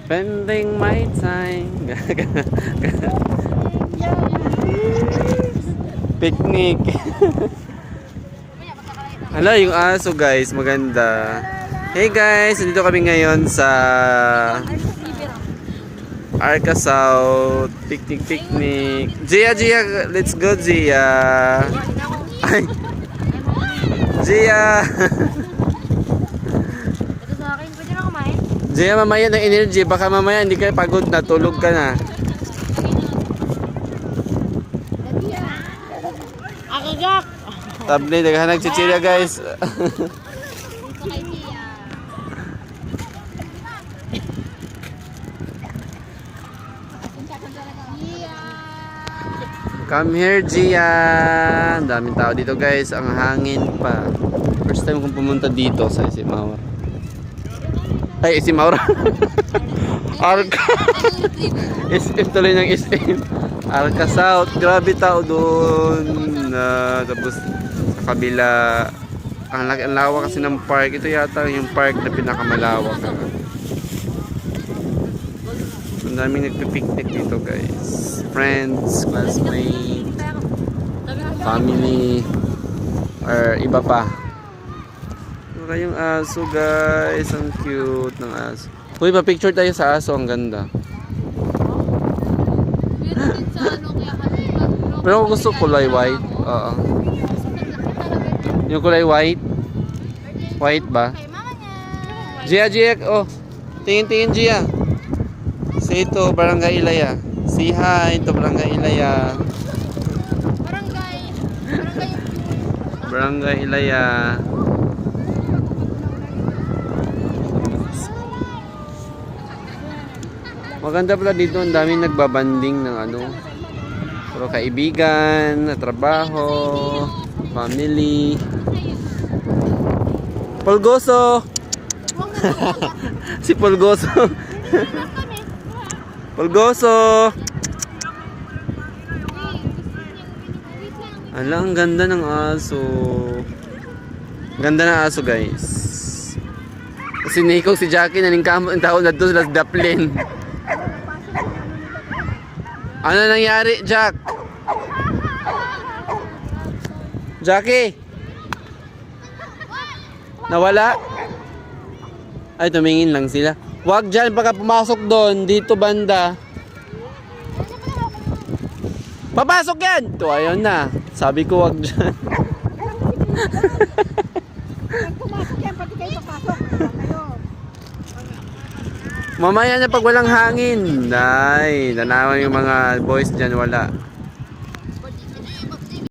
Spending my time. Picnic. Hala, yung aso guys, maganda. Hey guys, nandito kami ngayon sa Arca South. Picnic. Gia, let's go Gia. Ay. Gia. Ito sa akin, pwede na kumain? Gia, mamaya ng energy. Baka mamaya hindi ka pagod na, tulog ka na. Akagak! Tablet, naghanag chichirya guys. Ito kay Tia. Come here, Gia. Ang daming tao dito guys. Ang hangin pa. First time kong pumunta dito sa Isimaura. Ay, Isimaura. Arca. SM tuloy ng SM. Arca South. Grabe tao doon. Tapos sa kabila. Ang lawak kasi ng park. Ito yata yung park na pinakamalawak. Ang daming nagpipiknik dito guys. Friends, classmates, family, or iba pa. Saka yung aso guys. Ang cute ng aso. Uy, pa-picture tayo sa aso. Ang ganda. Pero ako gusto kulay white. Oo. Yung kulay white. White ba? Gia, oh. Tingin, Gia. Say ito, Barangay Ilaya. Say hi to Barangay Ilaya. Barangay Ilaya. Maganda pala dito, ang daming nagbabanding ng ano. Puro kaibigan, trabaho, family. Polgoso. Si Polgoso. Polgoso. Ala, ang ganda ng aso. Ganda ng aso, guys. Si Nico, si Jackie, naningkamot ang tao na doon sa Daplin. Ano nangyari, Jack? Jackie? Nawala? Ay, tumingin lang sila. Wag dyan, baka pumasok doon. Dito banda. Papasok yan! Ito, ayaw na. Sabi ko wag dyan. Pumasok yan, pati kayo papasok. Mamaya na pag walang hangin. Ay, nanawan yung mga boys dyan, wala.